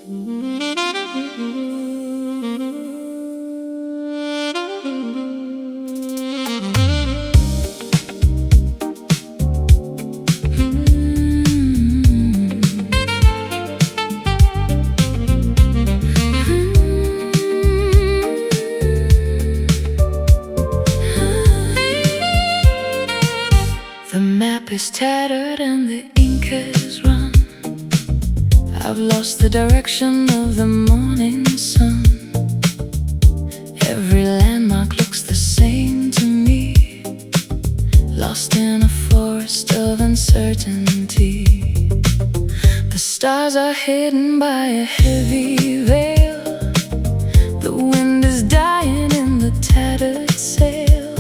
The map is tattered and the ink has run. I've lost the direction of the morning sun. Every landmark looks the same to me, lost in a forest of uncertainty. The stars are hidden by a heavy veil. The wind is dying in the tattered sail.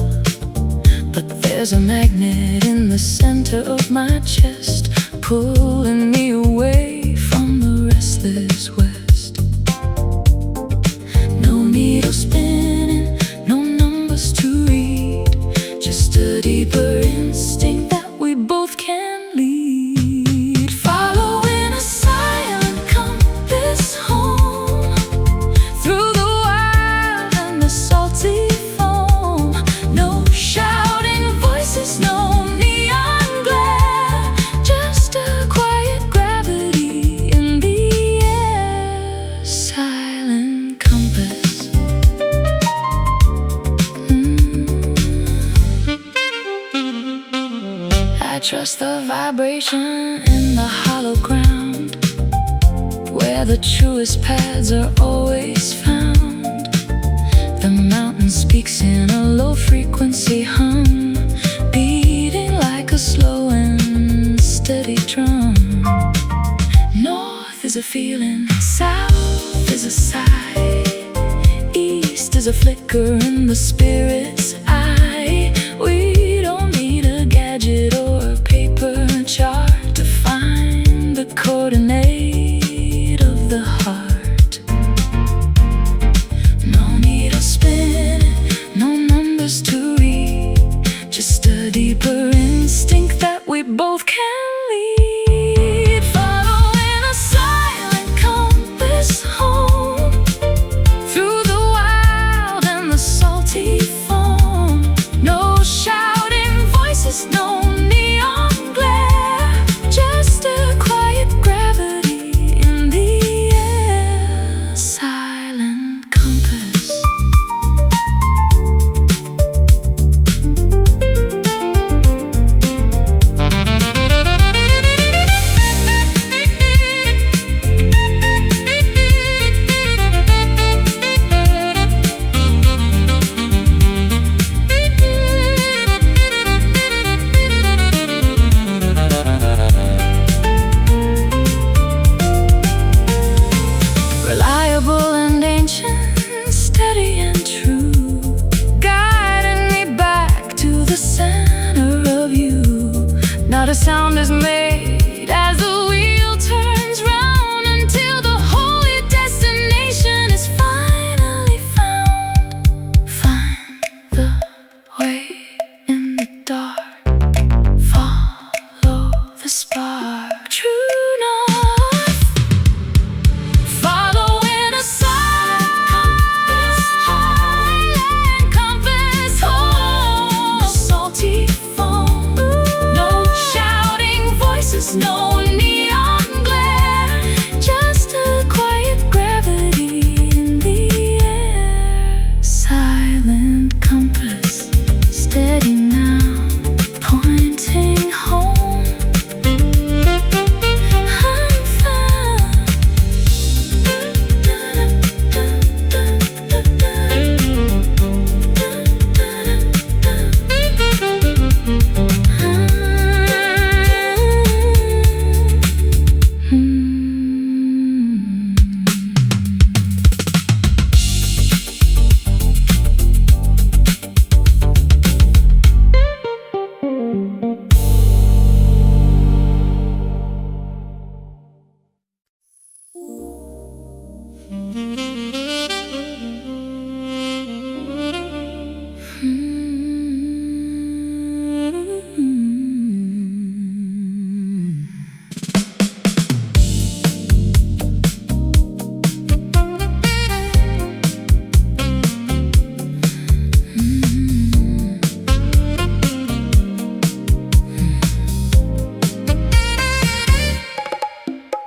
But there's a magnet in the center of my chest, pulling me away from the restless west. No needle spinning, no numbers to read, just a deeper instinct that we both can lead. Following a silent compass home, through the wild and the salty foam. No shouting voices, no neon glare, just a quiet gravity in the air. Silent compass. I trust the vibration in the hollow ground, where the truest paths are always found. The mountain speaks in a low frequency hum, beating like a slow and steady drum. North is a feeling, south is a sigh, east is a flicker in the spirit's eye. We don't need a gadget or a paper chart to find the coordinate of the heart. No needle spinning, no numbers to read, just a deeper instinct that we both can lead. Following a silent compass home, through the wild and the salty foam.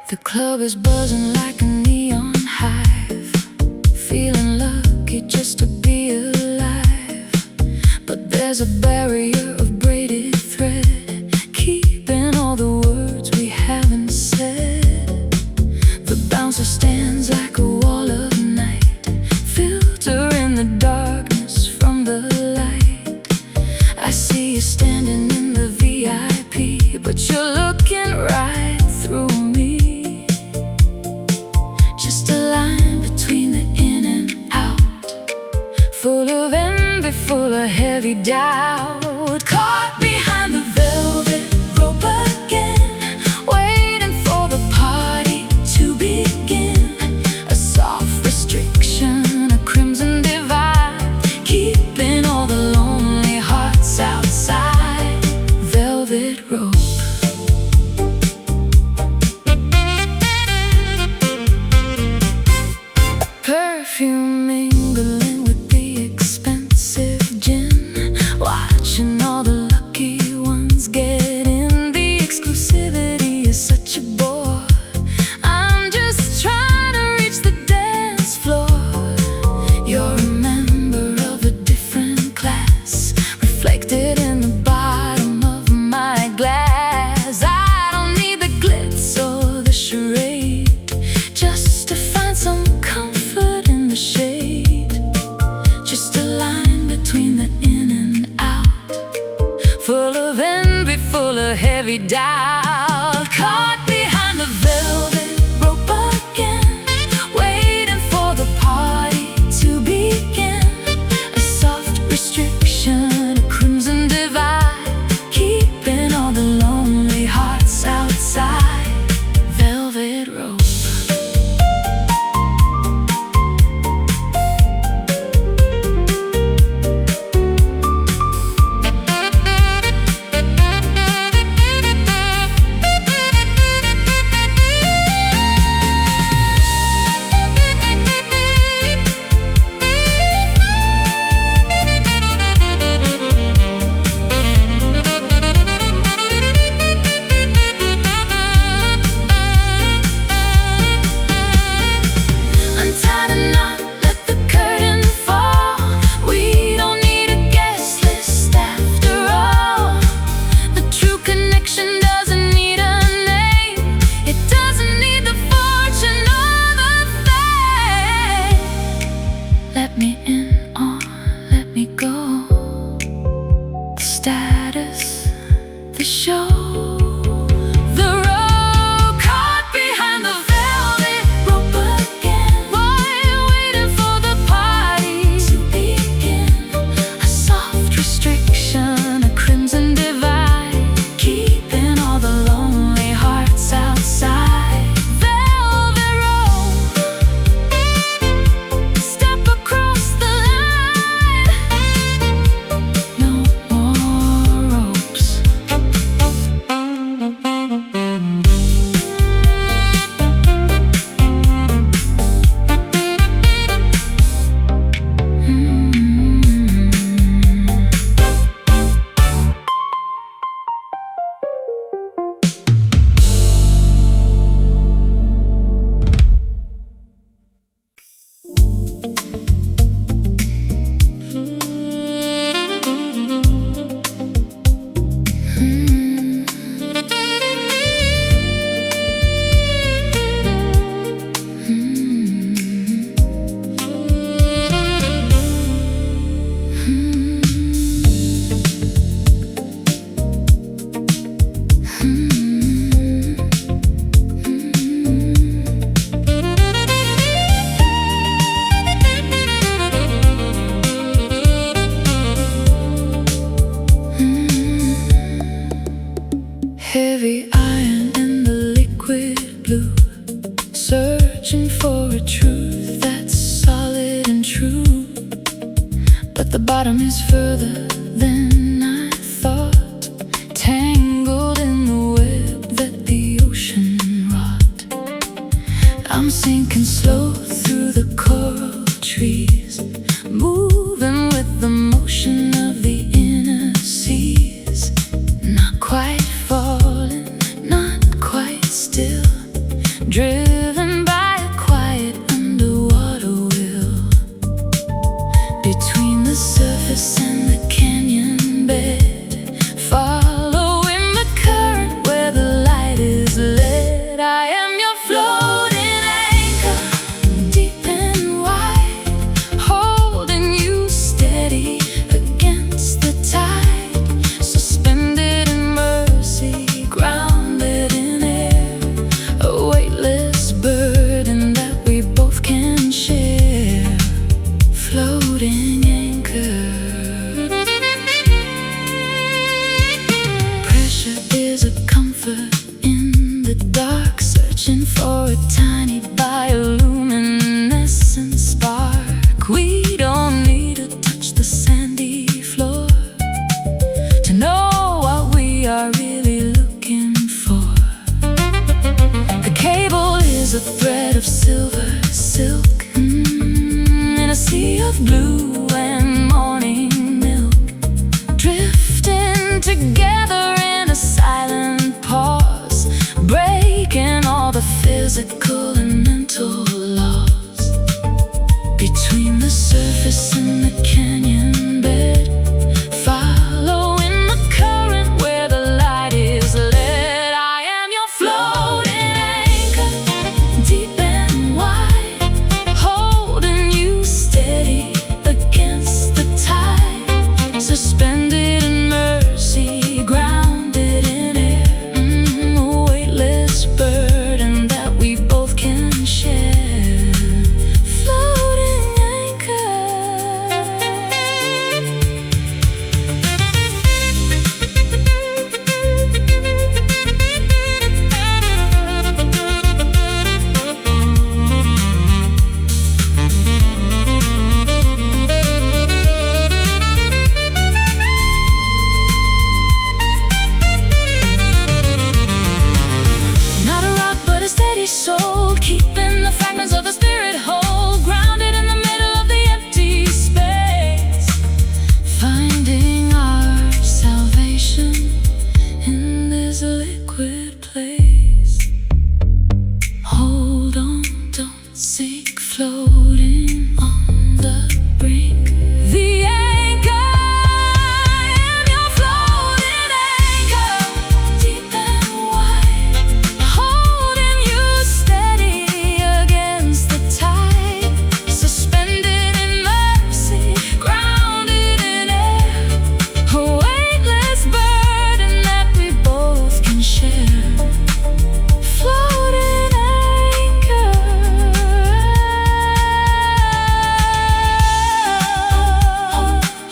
The club is buzzing like a neon hive, feeling lucky just to be alive. But there's a barrier of braided thread, keeping all the words we haven't said. The bouncer stands like a wall of night, filtering the darkness from the light. I see you standing in the VIP, but you're looking right through me. Just a line between the in and out, full of envy, full of heavy doubt. Caught behind the velvet rope again, waiting for the party to begin. A soft restriction, a crimson divide, keeping all the lonely hearts outside. Velvet rope. Perfume mingling with the expensive gin, watching all the lucky ones get in. The exclusivity is such a bore. I'm just trying to reach the dance floor. You're a member of a different class, reflected in the bottom of my glass. I don't need the glitz or the charade, just to find some comfort in the shade. Just a line between the in and out, full of envy, full of heavy doubt. Caught behind the velvet rope again, waiting for the party to begin. A soft restriction, a crimson divide, keeping all the lonely hearts outside. Velvet rope. Let me in or let me go. Status, the show. The rope. Caught behind the velvet rope again, waiting for the party to begin. A soft restriction, a crimson divide, keeping all the lonely hearts outside. Velvet rope. Step across the line, no more ropes. Heavy iron in the liquid blue, searching for a truth that's solid and true. But the bottom is further than I thought, tangled in the web that the ocean wrought. I'm sinking slow through the coral trees, moving with the motion of the inner seas. Not quite falling, not quite still, driven by a quiet underwater wheel. Between the surface and the canyon bed, following the current where the light is led. I am your floating anchor, deep and wide, holding you steady against the tide, suspended in mercy, grounded in air, a weightless burden that we both can share. Floating anchor. Pressure is a comfort in the dark, searching for a tiny bioluminescent spark. We don't need to touch the sandy floor to know what we are really looking for. The cable is a thread of silver silk, in a sea of blue and morning milk, drifting together in a silent pause, breaking all the physical and mental laws. Between the surface and the canyon bed, following the current where the light is led. I am your floating anchor, deep and wide, holding you steady against the tide, suspended in mercy, grounded in air, a weightless burden that we both can share. Floating anchor. Not a rock but a steady soul, keeping the fragments of the spirit whole, grounded in the middle of the empty space, finding our salvation in this liquid place. Hold on, don't sink, floating on the brink. The anchor, I am your floating anchor, deep and wide, holding you steady against the tide, suspended in mercy, grounded in air, a weightless burden that we both can share. Floating anchor.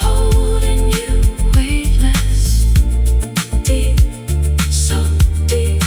Holding you weightless, deep, so deep.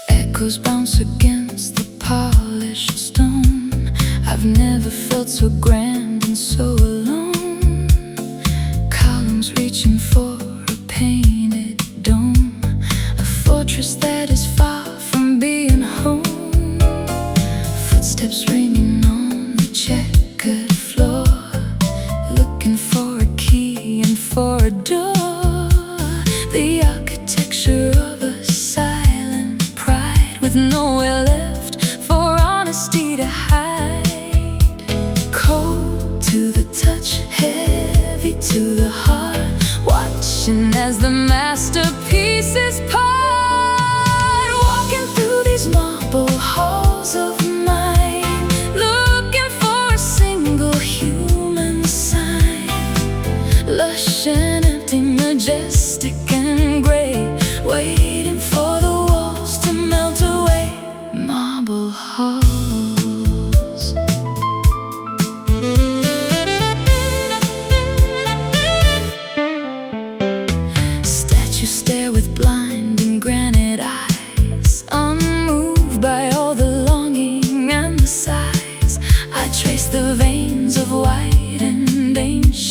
Echoes bounce against the polished stone. I've never felt so grand and so alone. Columns reaching for a painted dome, a fortress that is far from being home. Footsteps ringing on the checkered floor, looking for a key and for a door. The architecture of a silent pride, with nowhere left for honesty to hide. Cold to the touch, heavy to the heart, watching as the masterpieces part.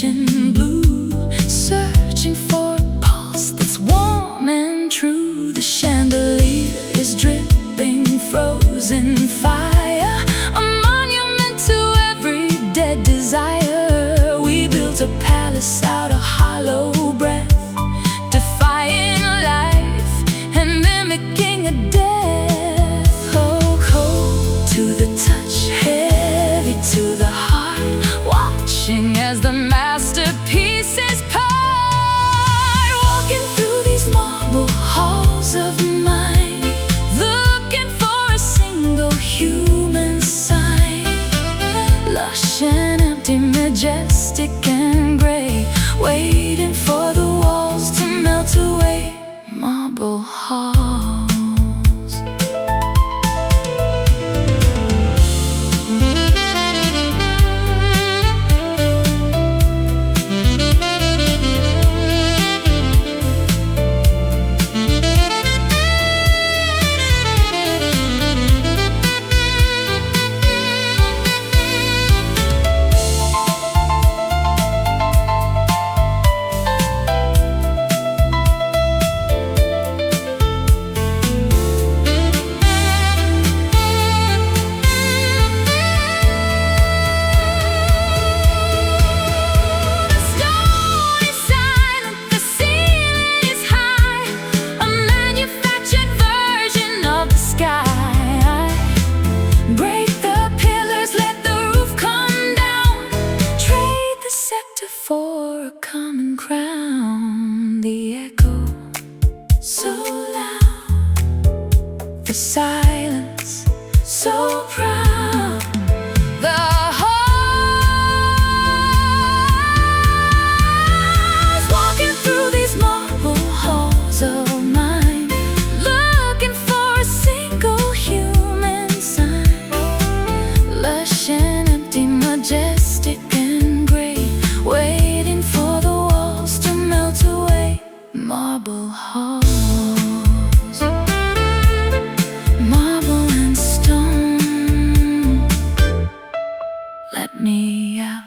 ocean blue, searching for a pulse that's warm and true. The chandelier is dripping frozen fire, a monument to every dead desire. We built a palace out of hollow breath, defying life and mimicking a death. Oh, cold to the touch, heavy to the heart, watching as the masterpieces part. Walking through these marble halls of mine, looking for a single human sign. Lush and empty, majestic and gray, waiting for the walls to melt away. Marble halls. For a common crown, the echo so loud, the silence so proud. The halls, walking through these marble halls of mine, looking for a single human sign. Lush and empty, majestic and gray, waiting for the walls to melt away. Marble halls, marble and stone, let me out.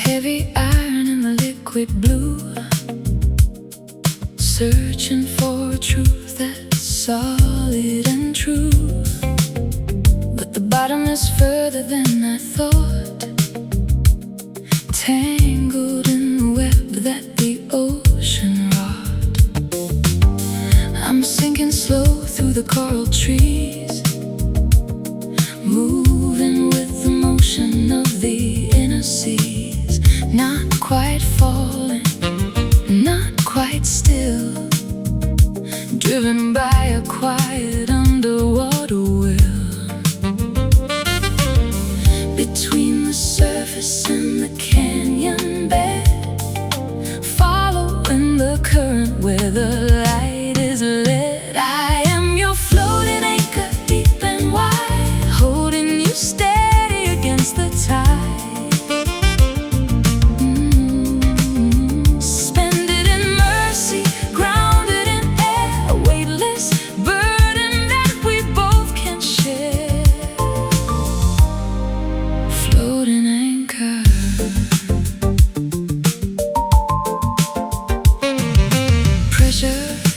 Heavy iron in the liquid blue, searching for a truth that's solid and true. But the bottom is further than I thought, tangled in the web that the ocean wrought. I'm sinking slow through the coral trees, moving with the motion of the inner seas. Not quite falling, not quite still, driven by a quiet underwater will. Between the surface and the canyon bed, following the current where the light is led. I am your floating anchor, deep and wide, holding you steady against the tide.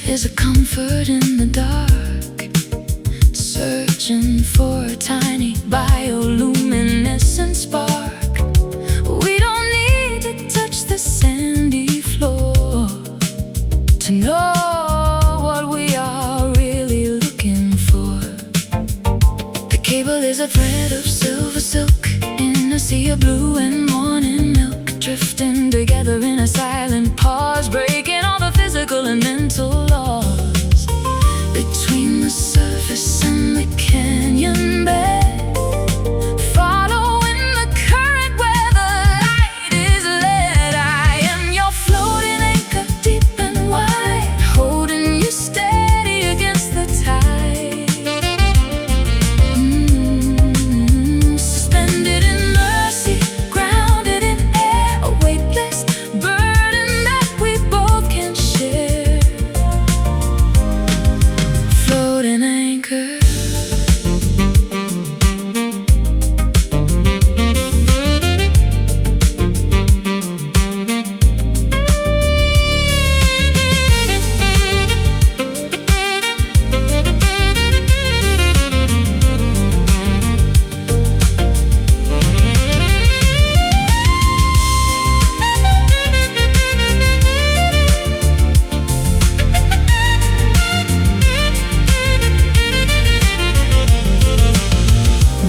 Is a comfort in the dark, searching for a tiny bioluminescent spark. We don't need to touch the sandy floor to know what we are really looking for. The cable is a thread of silver silk, sea of blue and morning milk, drifting together in a silent pause, breaking all the physical and mental laws. Between the surface and the canyon bed, following the current where the light is led. I am your floating anchor, deep and wide, holding you steady against the tide. Suspended in mercy, grounded in air, a weightless burden that we both can share. Floating anchor.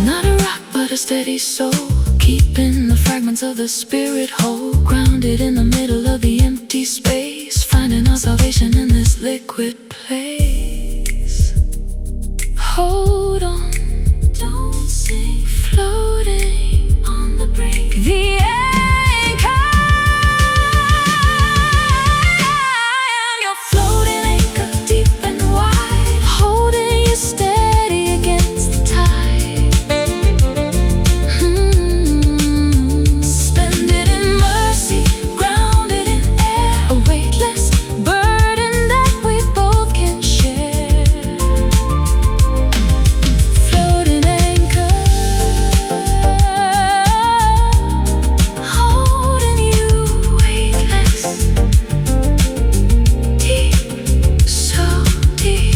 Not a rock, but a steady soul, keeping the fragments of the spirit whole, grounded in the middle of the empty space, finding our salvation in this liquid place. Hold on, don't sink, floating on the brink. The anchor. I am your floating anchor, deep and wide, holding you steady against the tide. Suspended in mercy, grounded in air, a weightless burden that we both can share. Floating anchor, holding you weightless, deep, so deep.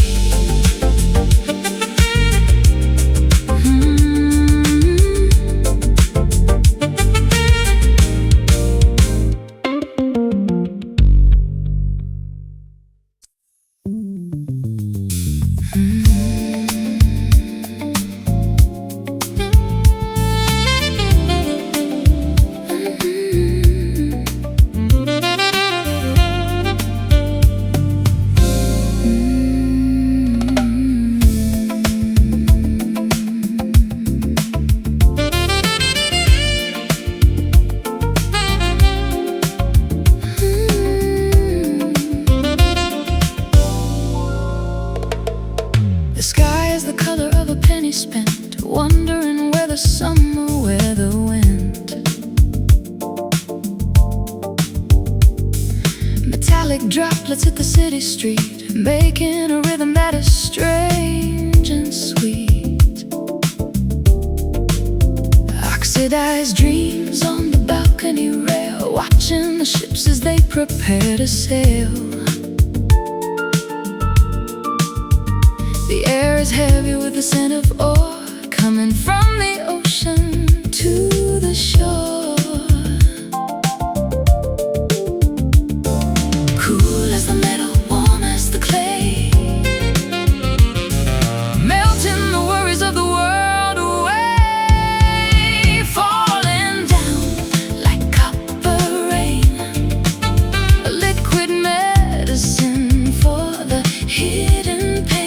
The sky is the color of a penny spent, wondering where the summer weather went. Metallic droplets hit the city street, making a rhythm that is strange and sweet. Oxidized dreams on the balcony rail, watching the ships as they prepare to sail. The air is heavy with the scent of ore, coming from the ocean to the shore. Cool as the metal, warm as the clay, melting the worries of the world away. Falling down like copper rain, a liquid medicine for the hidden pain.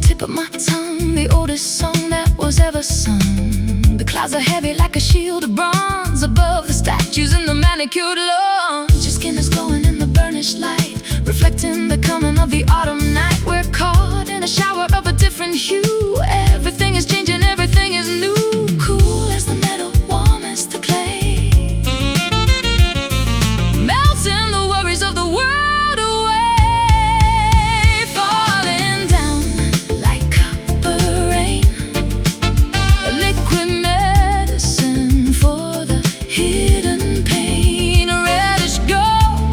Tip of my tongue, the oldest song that was ever sung. The clouds are heavy like a shield of bronze above the statues in the manicured lawn. Your skin is glowing in the burnished light, reflecting the coming of the autumn night. We're caught in a shower of a different hue. Everything is changing, everything is new. Cool as the metal, warm as the clay, melting the worries of the world away. Falling down like copper rain, a liquid medicine for the hidden pain. A reddish glow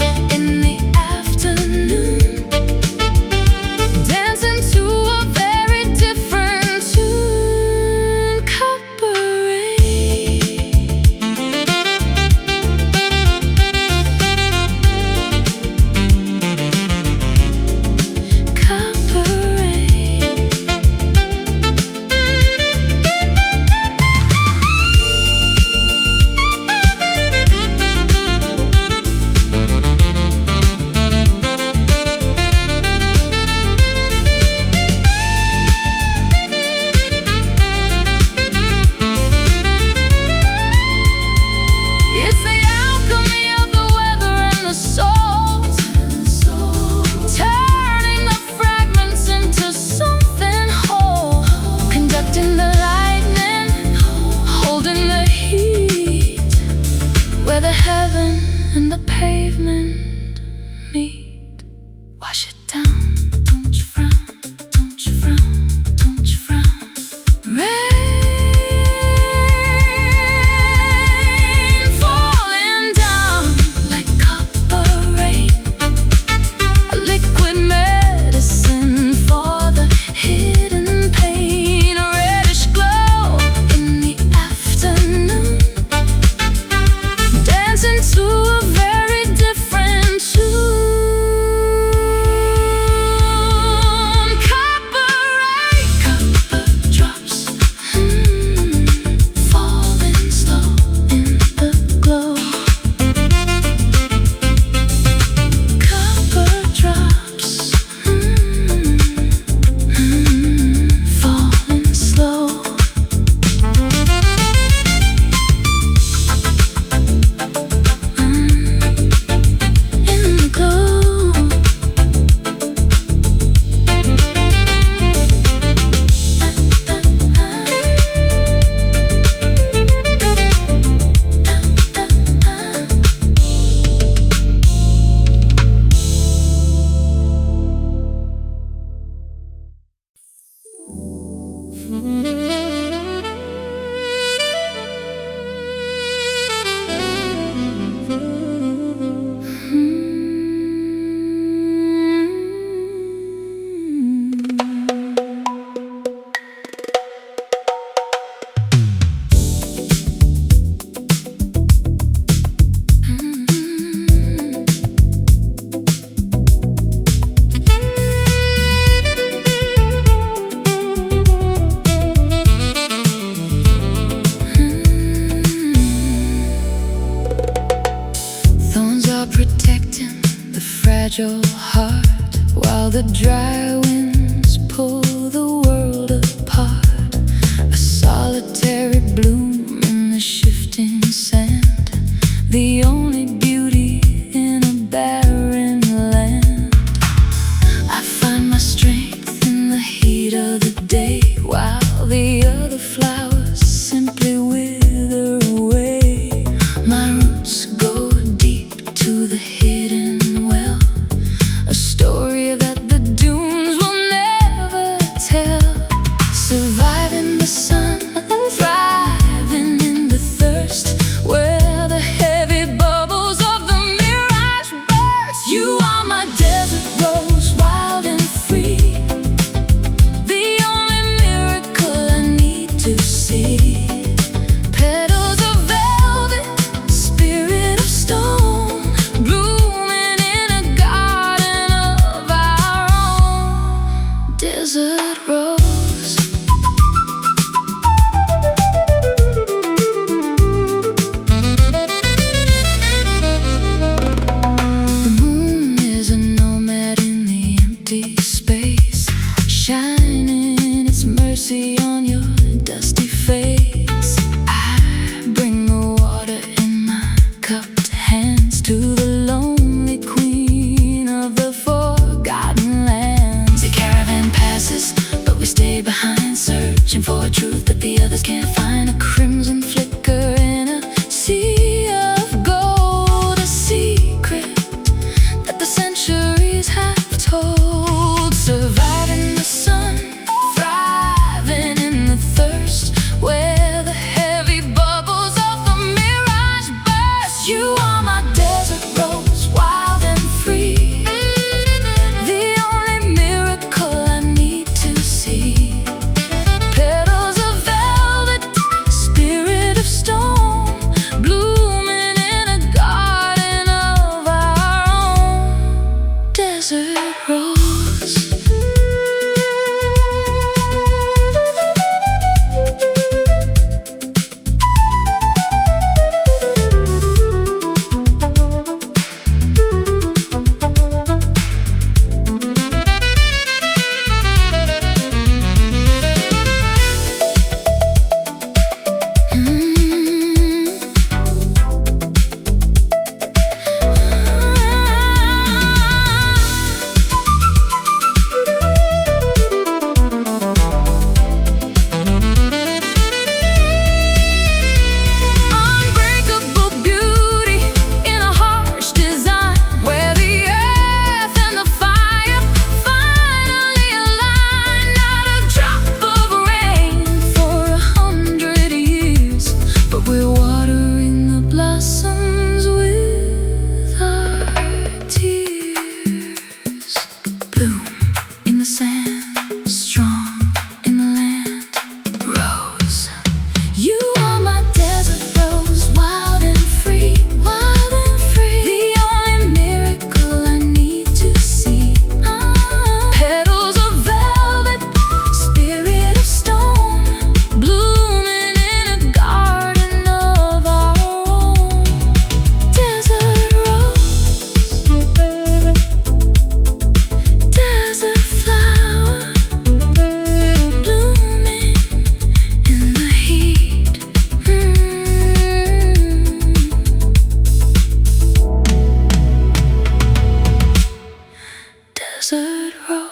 fragile heart while the dry winds pull the world apart. A solitary bloom in the shifting sand, the only beauty in a barren land. I find my strength in the heat of the day while the other flowers simply wither away. My roots go deep to the hidden well, a story that the dunes will never tell. Surviving the sun, thriving in the thirst, where the heavy bubbles of the mirage burst. You are my desert rose, wild and free, the only miracle I need to see. Petals of velvet, spirit of stone, blooming in a garden of our own. Desert rose. The moon is a nomad in the empty space, shining its mercy on your dusty face. I bring the water in my cupped hands to the lonely queen of the forgotten lands. The caravan passes, but we stay behind, searching for a truth that the others can't find. A crimson flicker in a sea of gold, a secret that the centuries have told. Surviving the sun, thriving in the thirst, where the heavy bubbles of the mirage burst. You are my desert rose, wild and free, the only miracle I need to see. Petals of velvet, spirit of stone, blooming in a garden of our own. Desert rose. Unbreakable beauty in a harsh design, where the earth and the fire finally align. Not a drop of rain for 100 years, but we're watering the blossoms with our tears. Bloom in the sand, strong in the land. Rose, you are my desert rose, wild and free, the only miracle I need to see. Petals of velvet, spirit of stone, blooming in a garden of our own. Desert rose, desert flower, blooming in the heat. Desert rose.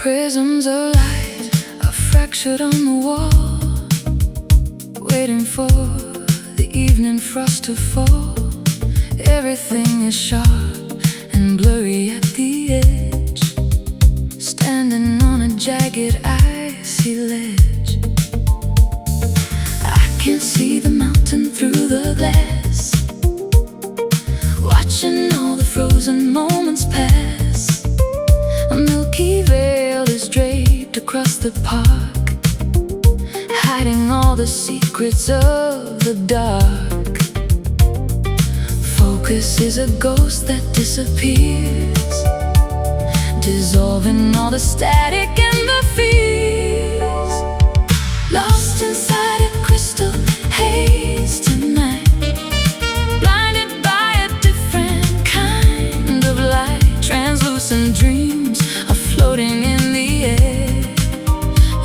Prisms of light are fractured on the wall, waiting for the evening frost to fall. Everything is sharp and blurry at the edge, standing on a jagged icy ledge. I can see the mountain through the glass, watching all the frozen moments pass. A milky veil is draped across the park, hiding all the secrets of the dark. Focus is a ghost that disappears, dissolving all the static and the fears. Lost inside a crystal haze tonight, blinded by a different kind of light. Translucent dreams are floating in the air,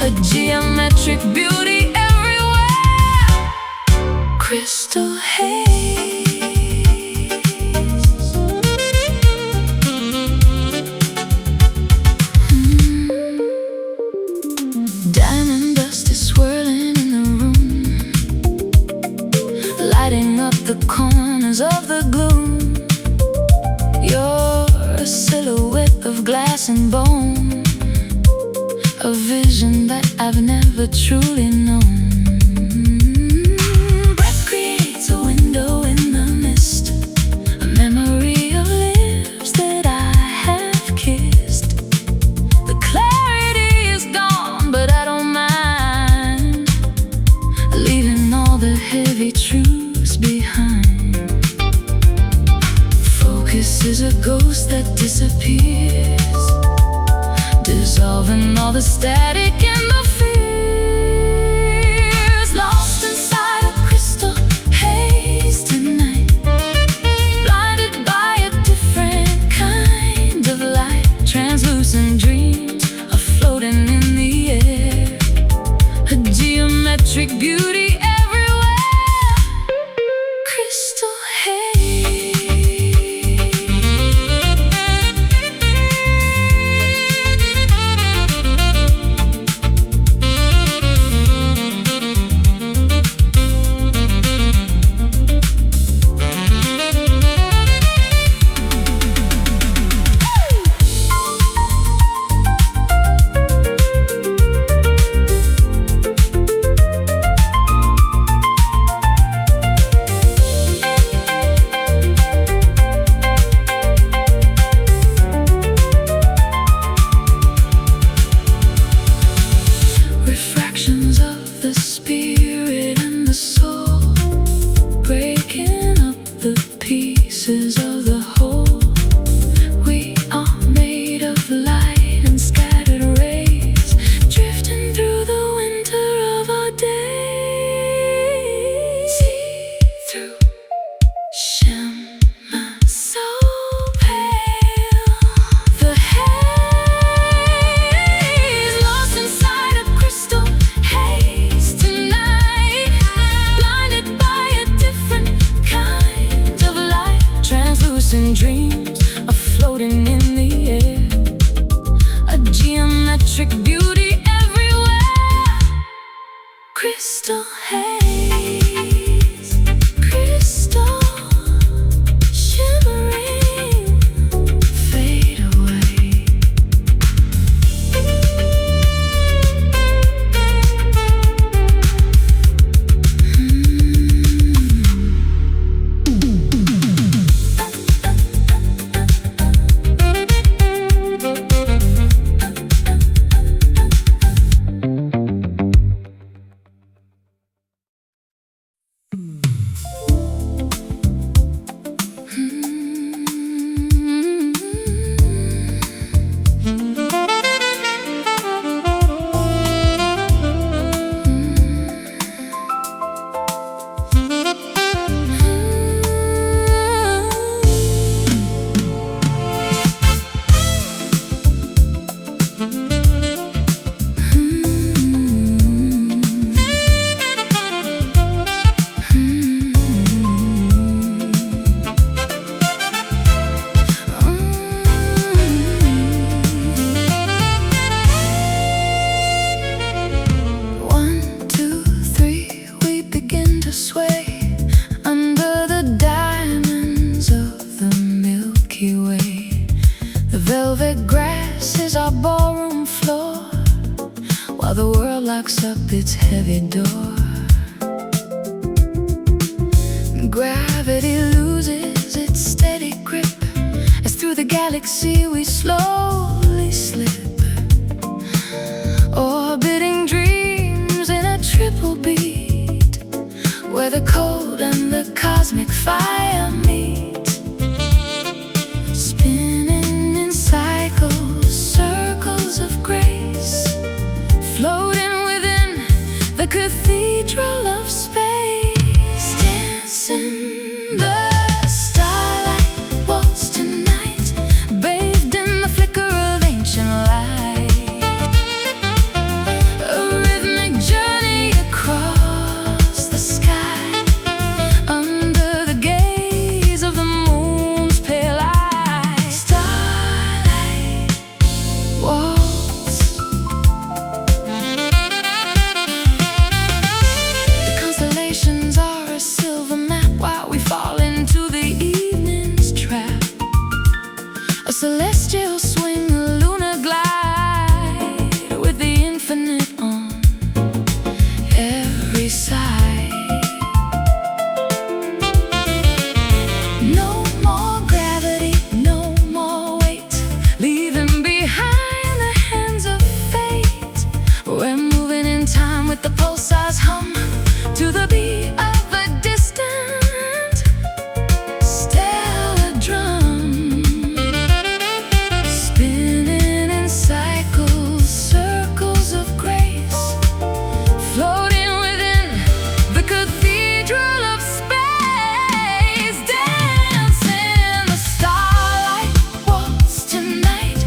a geometric beauty everywhere. Crystal haze. Diamond dust is swirling in the room, lighting up the corners of the gloom. You're a silhouette of glass and bone, a vision that I've never truly known. Breath creates a window in the mist, a memory of lips that I have kissed. The clarity is gone, but I don't mind, leaving all the heavy truths behind. Focus is a ghost that disappears, dissolving all the static and the fears. Lost inside a crystal haze tonight, blinded by a different kind of light. Translucent dreams are floating in the air, a geometric beauty everywhere. Crystal haze. Refractions of the spirit and the soul, breaking up the pieces of the whole. We are made of light and scattered rays, drifting through the winter of our days. See through shimmer so pale, the haze. Lost inside a crystal haze tonight, blinded by a different kind of light. Translucent dreams are floating in the air, a geometric beauty everywhere. Crystal haze, crystal shimmering, fade away. Milky Way. The velvet grass is our ballroom floor, while the world locks up its heavy door. Gravity loses its steady grip as through the galaxy we slowly slip, orbiting dreams in a triple beat, where the cold and the cosmic fire meet. Spinning in cycles, circles of grace, floating within the cathedral of space. Dancing the starlight waltz tonight, bathed in the flicker of ancient light. A rhythmic journey across the sky, under the gaze of the moon's pale eye. Starlight waltz. The constellations are a silver map, while we fall into the evening's trap. A celestial swing, a lunar glide, with the infinite on every side. No more gravity, no more weight, leaving behind the hands of fate. We're moving in time with the pulsar's hum, to the beat of a distant stellar drum. Spinning in cycles, circles of grace, floating within the cathedral of space. Dancing the starlight waltz tonight,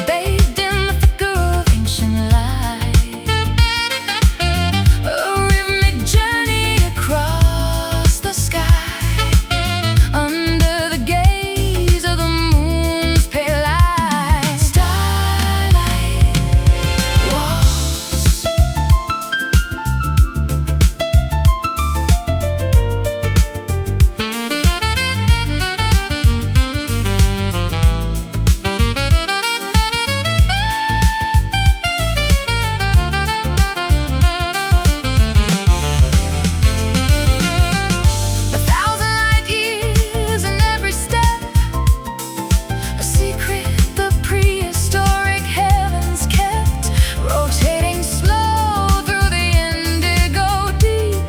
bathed in the flicker of ancient light. A rhythmic journey across the sky, under the gaze of the moon's pale eye. Starlight waltz. A thousand light years in every step, a secret the prehistoric heavens kept, rotating slow through the indigo deep,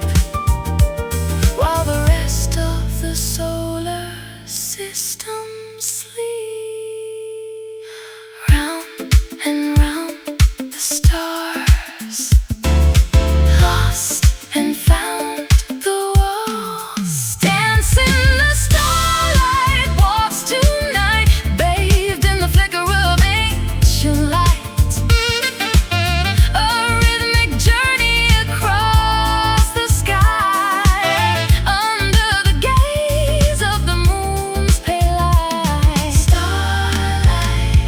while the rest of the solar system sleep. Round and round the stars, lost and found the walls. Dancing the starlight waltz tonight, bathed in the flicker of ancient light. A rhythmic journey across the sky, under the gaze of the moon's pale eye. Starlight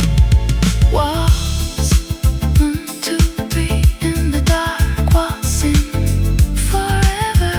waltz, 1, 2, 3, in the dark, waltzing forever.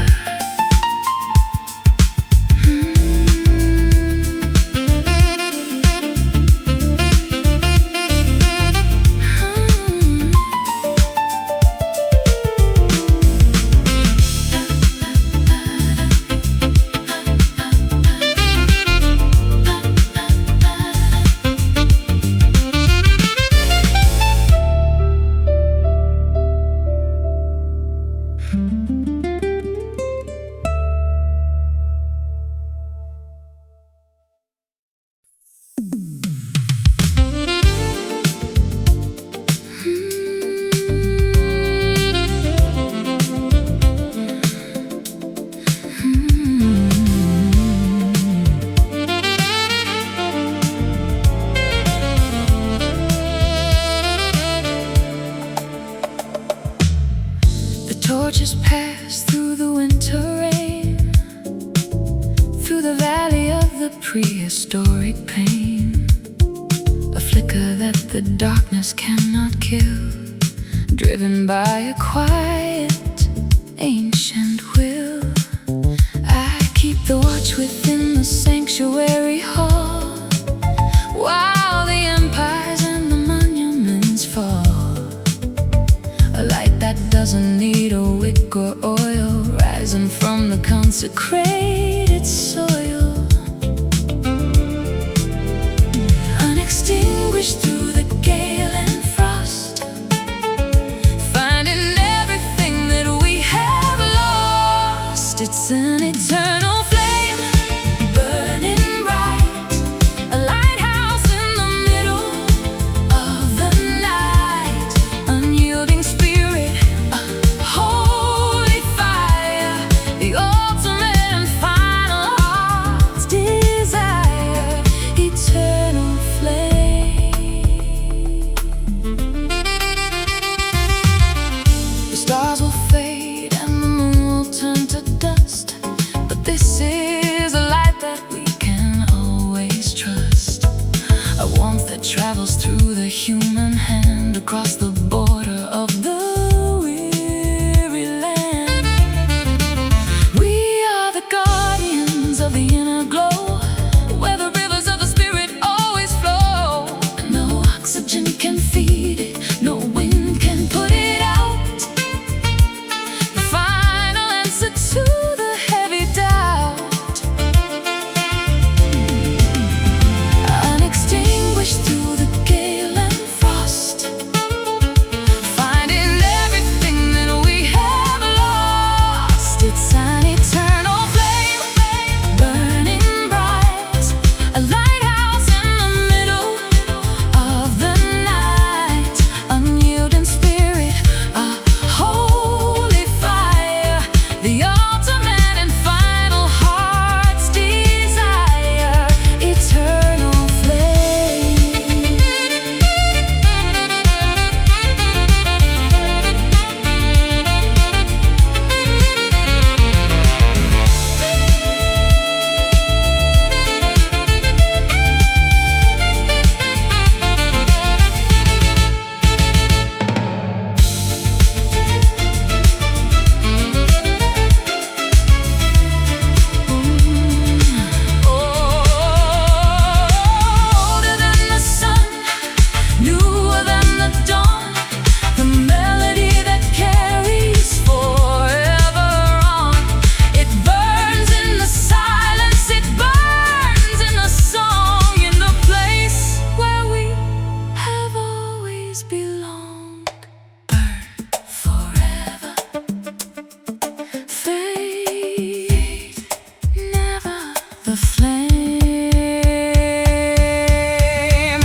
The torches pass through the winter rain, through the valley of the prehistoric pain. A flicker that the darkness cannot kill, driven by a quiet, ancient will. I keep the watch within the sanctuary hall, consecrated soil, unextinguished through the gale and frost, finding everything that we have lost. It's an eternal flame, burning bright, a lighthouse in the middle of the night, unyielding spirit, a holy fire, the ultimate and final heart's desire, eternal flame. The stars will fade and the moon will turn to dust, but this is a light that we can always trust, a warmth that travels through the human hand, across the border of the weary land. We are the guardians of the inner glow, where the rivers of the spirit always flow. No oxygen can feed it, no wind can put it out, the final answer to the heavy doubt, unextinguished through the gale and frost, finding everything that we have lost. It's an eternal flame, burning bright, a lighthouse in the middle of the night, unyielding spirit, a holy fire, the ultimate and final heart's desire, eternal flame. Older than the sun, newer than the dawn, the melody that carries forever on. It burns in the silence, it burns in the song, in the place where we have always belonged. Burn forever, fade never. The flame,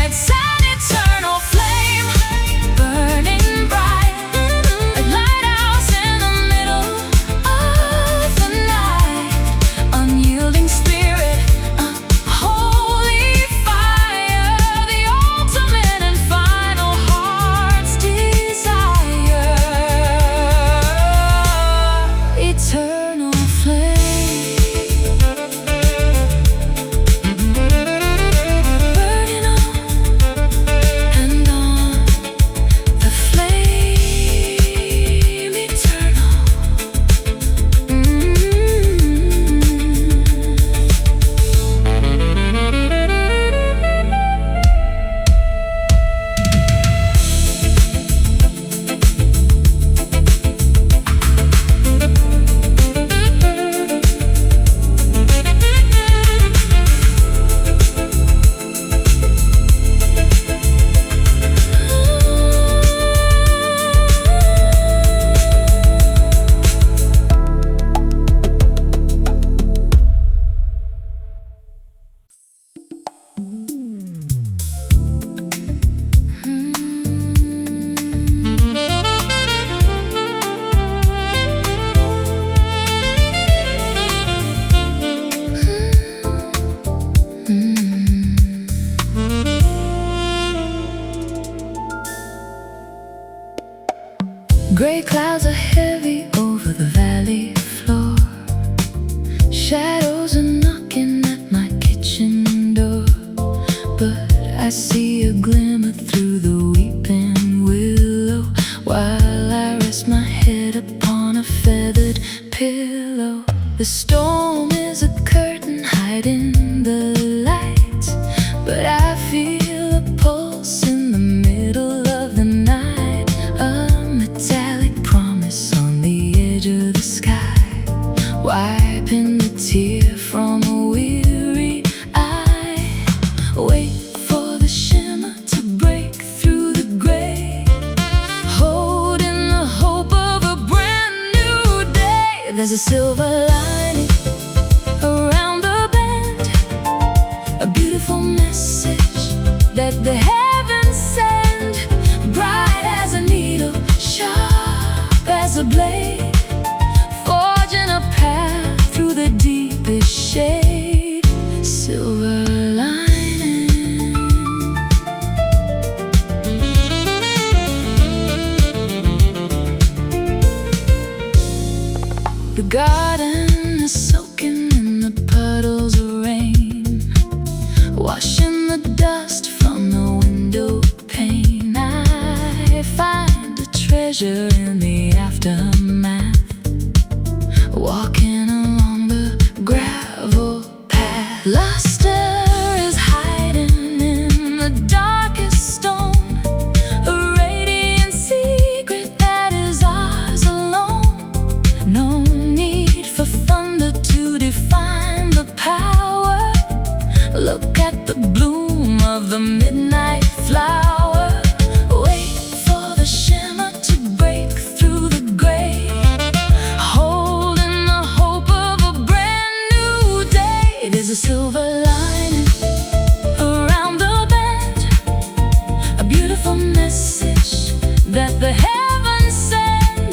it's an eternal flame, burning bright, a lighthouse in the middle of the night, unyielding spirit, a holy fire, the ultimate and final heart's desire, eternal flame. Burning on and on, the flame eternal. Gray clouds are heavy over the valley floor, shadows are knocking at my kitchen door, but I see a glimmer through the weeping willow, while I rest my head upon a feathered pillow. The storm is a curtain hiding the light, but I feel a pulse in the middle of the night, a metallic promise on the edge of the sky, wiping Wait for the shimmer to break through the gray, holding the hope of a brand new day. There's a silver lining around the bend, a beautiful message that the heavens send, bright as a needle, sharp as a blade, forging a path through the deepest shade. Silver lining. The garden is soaking in the puddles of rain, washing the dust from the window pane. I find a treasure in the aftermath, walking along the gravel path. Luster is hiding in the darkest stone, a radiant secret that is ours alone. No need for thunder to define the power. Look at the bloom of the midnight flower. Wait for the shimmer to break through the gray, holding the hope of a brand new day. There's a silver lining around the bend, a beautiful message that the heavens send,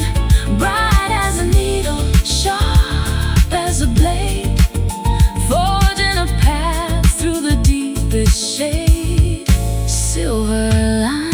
bright as a needle, sharp as a blade, forging a path through the deepest shade. Silver lining.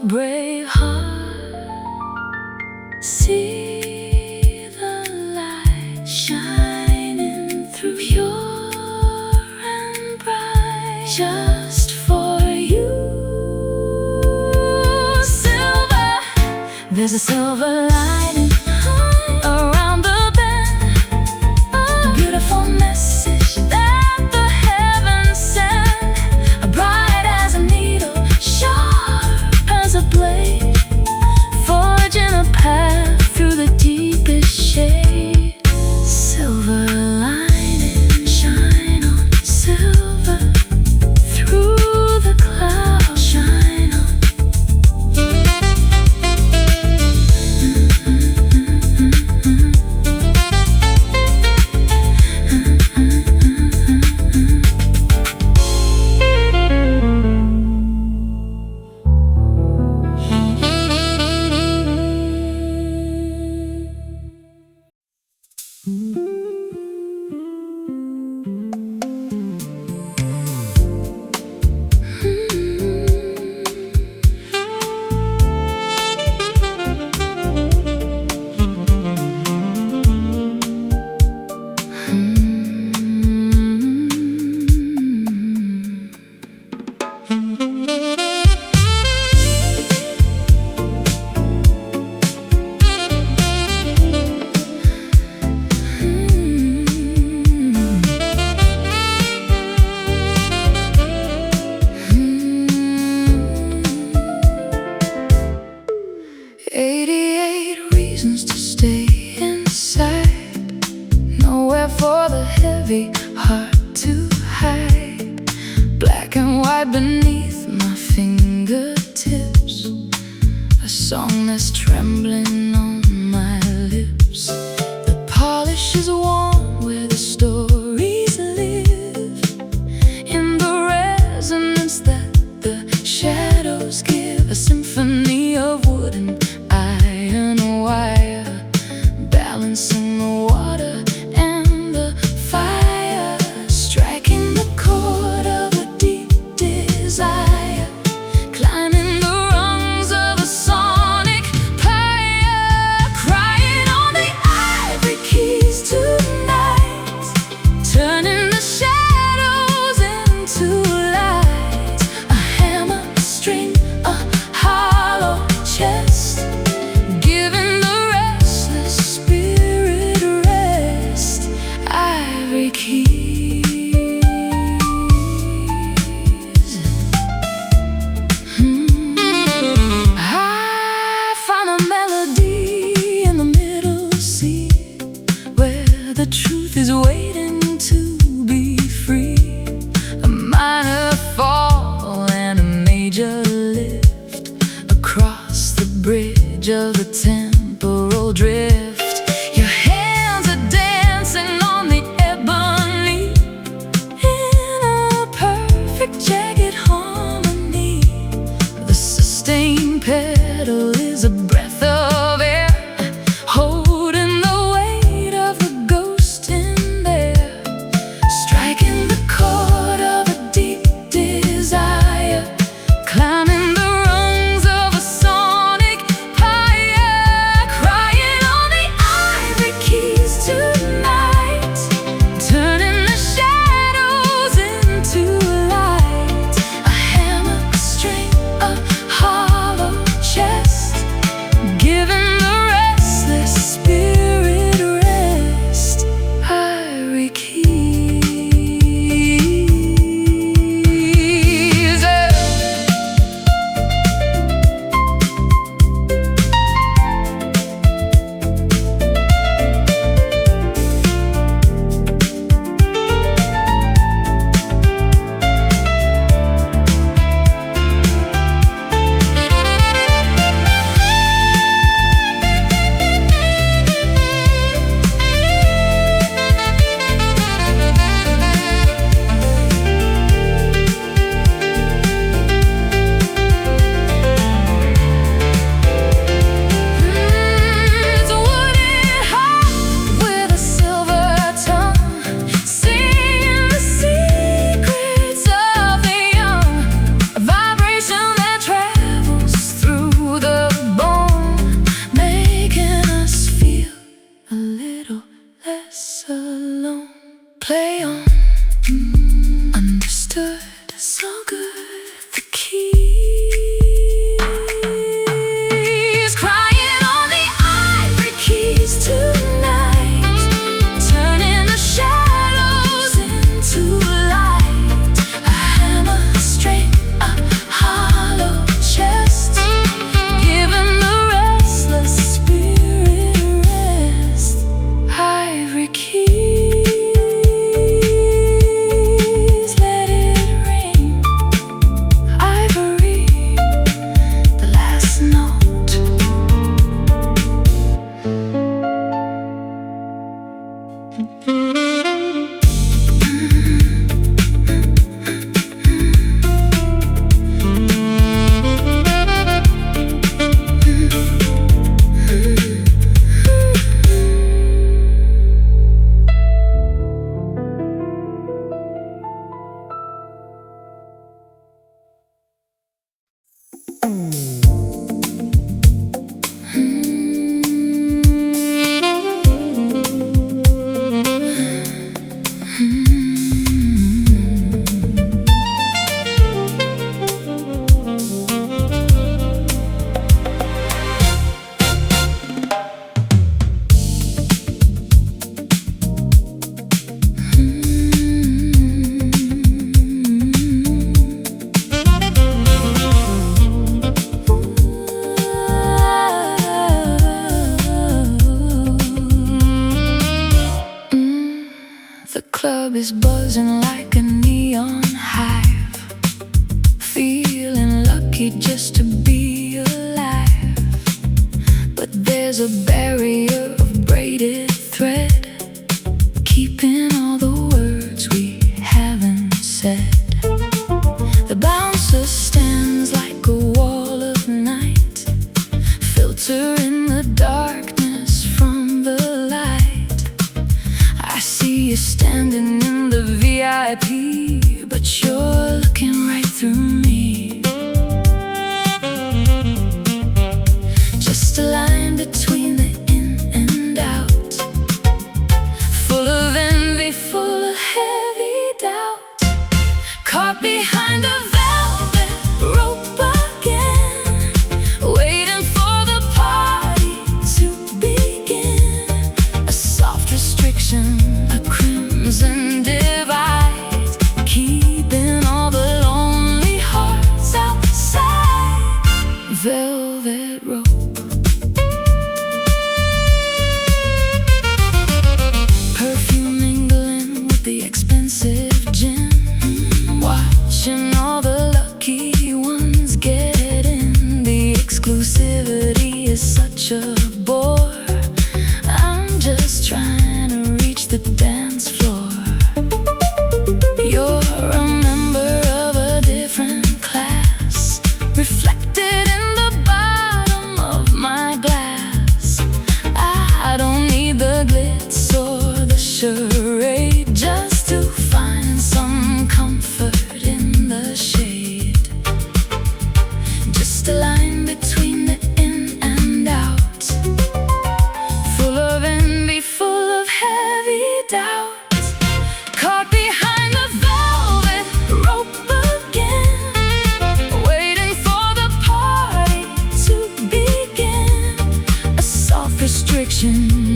Brave heart, see the light shining through, pure and bright, just for you. Silver, there's a silver lining around the bend, a beautiful message that the heavens send, bright as a needle, sharp as a blade, forging a path through the deepest shade. Silver lining, shine on silver, through the clouds, shine on. truth is waiting to be free. A minor fall and a major lift across the bridge of the temporal drift. Your hands are dancing on the ebony in a perfect jagged harmony. The sustained pedal is a breath of air, holding the weight of the ghost in there, striking the chord of a deep desire, climbing the rungs of a sonic pyre, crying on the ivory keys tonight, turning the shadows into light. A hammock string, a hollow chest, giving the restless spirit rest. Ivory keys. It's a wooden harp with a silver tongue, singing the secrets of the young. A vibration that travels through the bone, making us feel a little less alone. Play on, understood, so good. The keys, crying on the ivory keys tonight, turning the shadows into light. A hammer string, a hollow chest, giving the restless spirit rest. Ivory keys, let it ring. Ivory, the last note. The club is buzzing like a neon hive, feeling lucky just to be alive. But there's a barrier of braided thread, keeping all the words we haven't said. The bouncer stands like a wall of night, filtering the darkness from the light. I see you standing in the VIP, but you're looking right through me. Just a line between the in and out, full of envy, full of heavy doubt. Caught behind a velvet rope again, waiting for the party to begin. A soft restriction, a crimson divide, keeping all the lonely hearts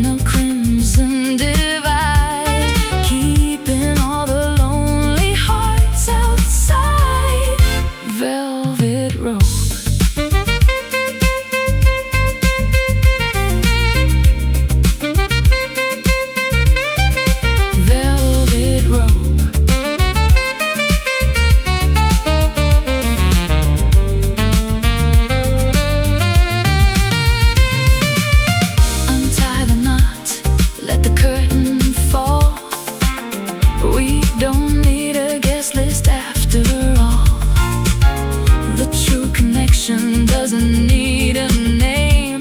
a crimson divide, keeping all the lonely hearts outside. Velvet rope. Doesn't need a name.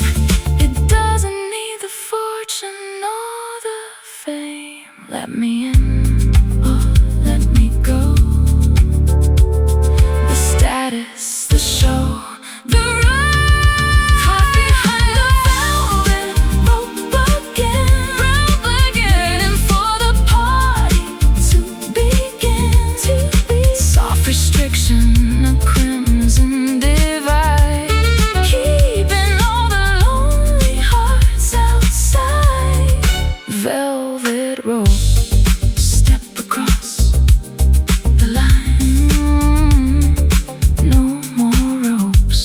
It doesn't need the fortune or the fame. Let me in or let me go. The status, the show, the ride. Caught behind the velvet rope again, waiting for the party to begin. Soft restriction, a crimson divide, velvet rope. Step across the line, no more ropes.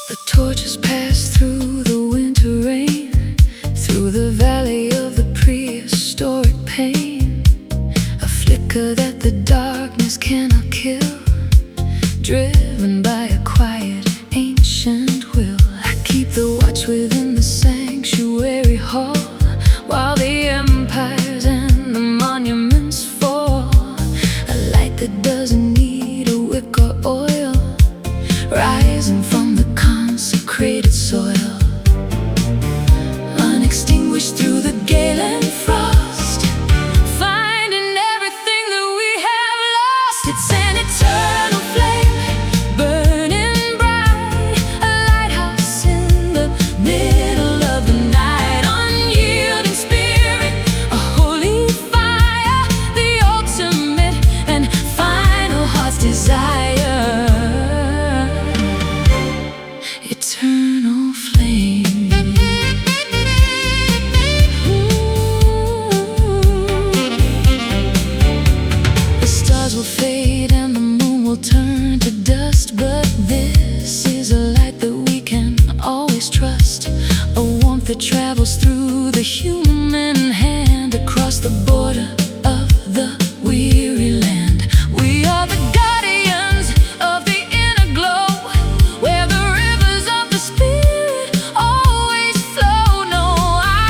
The torches pass through the winter rain, through the valley of the prehistoric pain. A flicker that the darkness cannot kill, driven by a quiet ancient will. I keep the watch within the sanctuary hall, while the empires and the monuments fall. A light that doesn't need a wick or oil, rising from the consecrated soil, unextinguished through the gale and frost, finding everything that we have lost. It's an eternal flame, burning bright, a lighthouse in the middle of the night. Unyielding spirit, a holy fire, the ultimate and final heart's desire. Eternal flame. The stars will fade and the moon will turn to dust, but this is a light that we can always trust, a warmth that travels through the human hand, across the border of the weary land. We are the guardians of the inner glow, where the rivers of the spirit always flow. No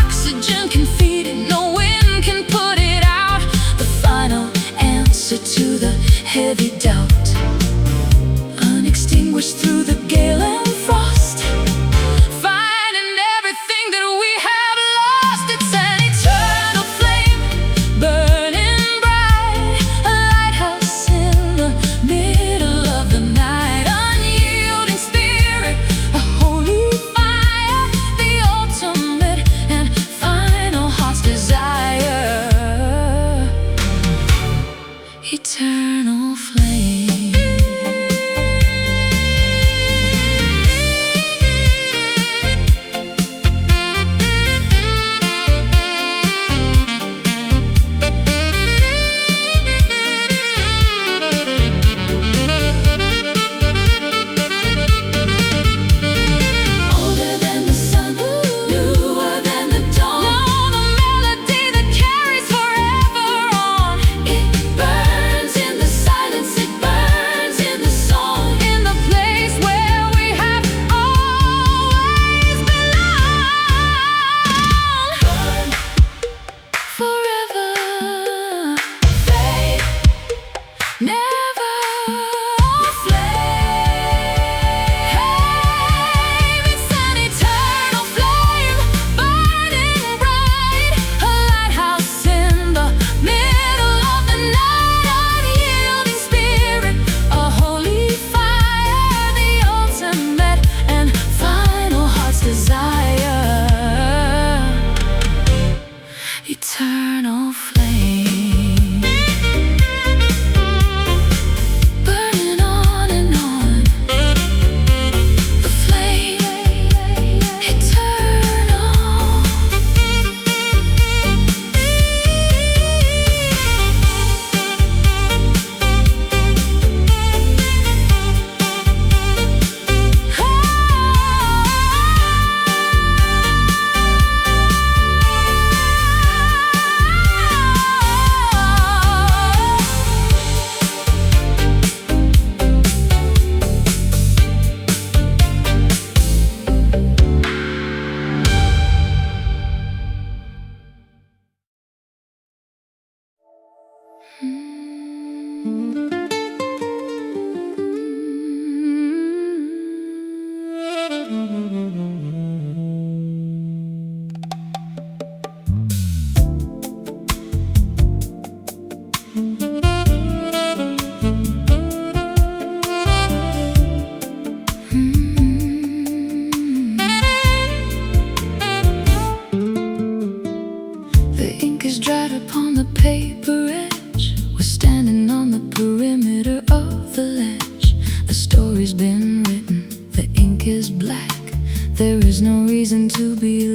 oxygen can feed it, no wind can put it out. The final answer to the heavy doubt, unextinguished through the gale and frost, finding everything that we have lost. It's an eternal flame, burning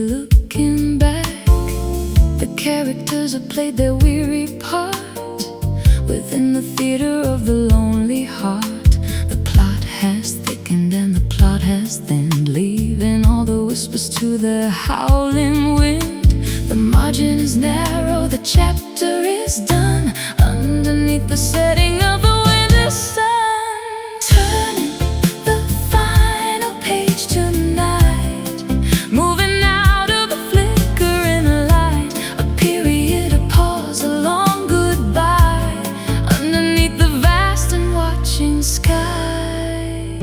looking back. The characters have played their weary part within the theater of the lonely heart. The plot has thickened and the plot has thinned, leaving all the whispers to the howling wind. The margin is narrow, the chapter is done, underneath the setting of the winter sun. Turning the final page tonight, moving out of the flickering light. A period, a pause, a long goodbye, underneath the vast and watching sky.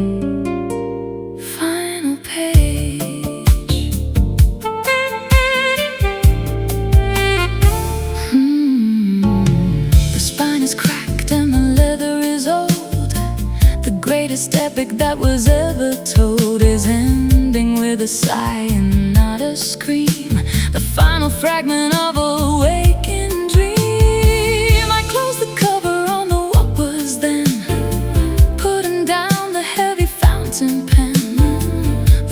Final page. The spine is cracked and the leather is old. The greatest epic that was ever told is ending with a sigh and not a scream. The final fragment of a waking dream. I close the cover on the what was then, putting down the heavy fountain pen.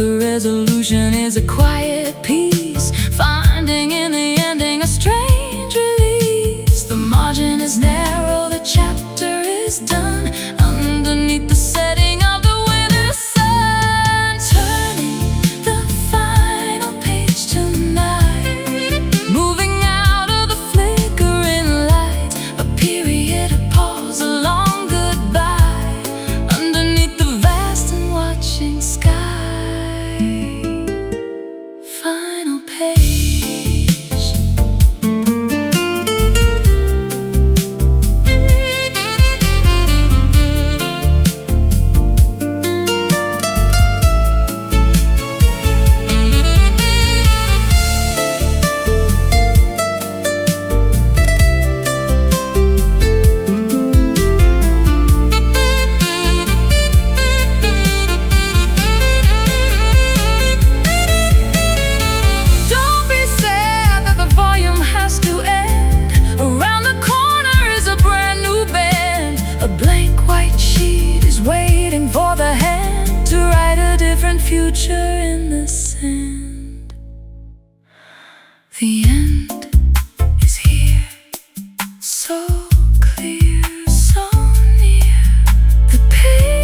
The resolution is a quiet peace, finding in the ending a strange release. The margin is narrow, the chapter is done, underneath the setting of the winter sun. Turning the final page tonight, moving out of the flickering light. A period, a pause, a long goodbye, underneath the vast and watching sky. Final page. Don't be sad that the volume has to end. Around the corner is a brand new band. A blank white sheet is waiting for the hand to write a different future in the sand. The end is here, so clear, so near. The page,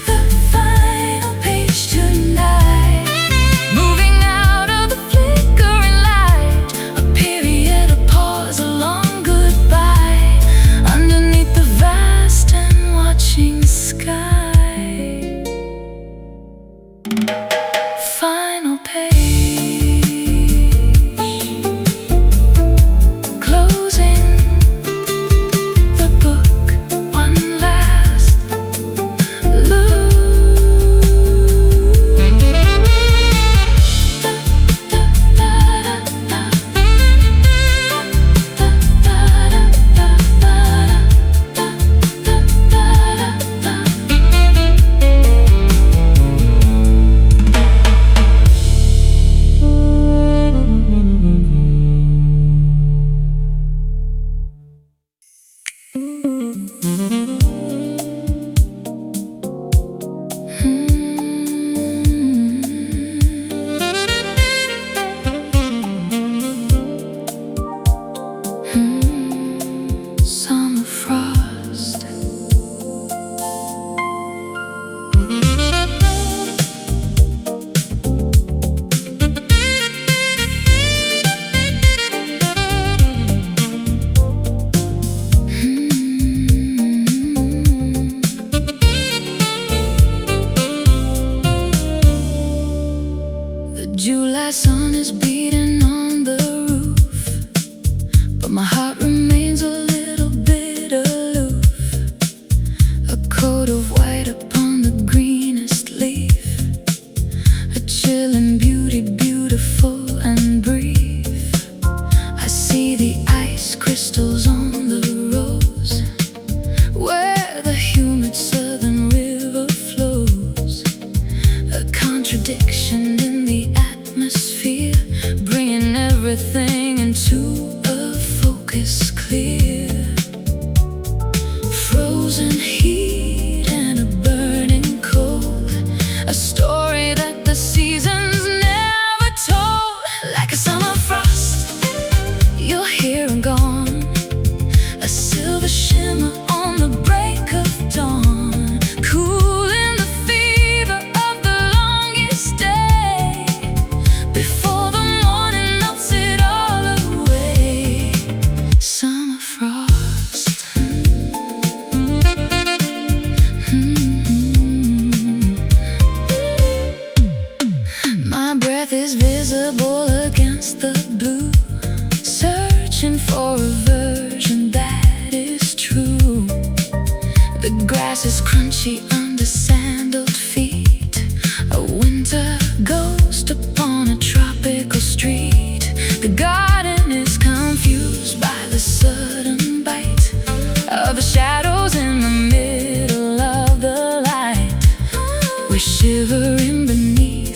the final page tonight, moving out of the flickering light. A period, a pause, a long goodbye, underneath the vast and watching sky. Final page. Closing the book, one last look. Summer frost. The July sun is beating on the roof, but my heart remains a little bit aloof. A coat of white upon the greenest leaf, a chilling beauty, beautiful and brief. I see the ice crystals on the rose, where the humid southern river flows. A contradiction in the atmosphere, story that the seasons never told. Like a summer frost, you're here and gone, a silver shimmer on the break of dawn, cooling the fever of the longest day, before the morning melts it all away. Summer frost. My breath is visible against the blue, searching for a version that is true. The grass is crunchy under sandaled feet, a winter ghost upon a tropical street. The garden is confused by the sudden bite of the shadows in the middle of the light. We're shivering beneath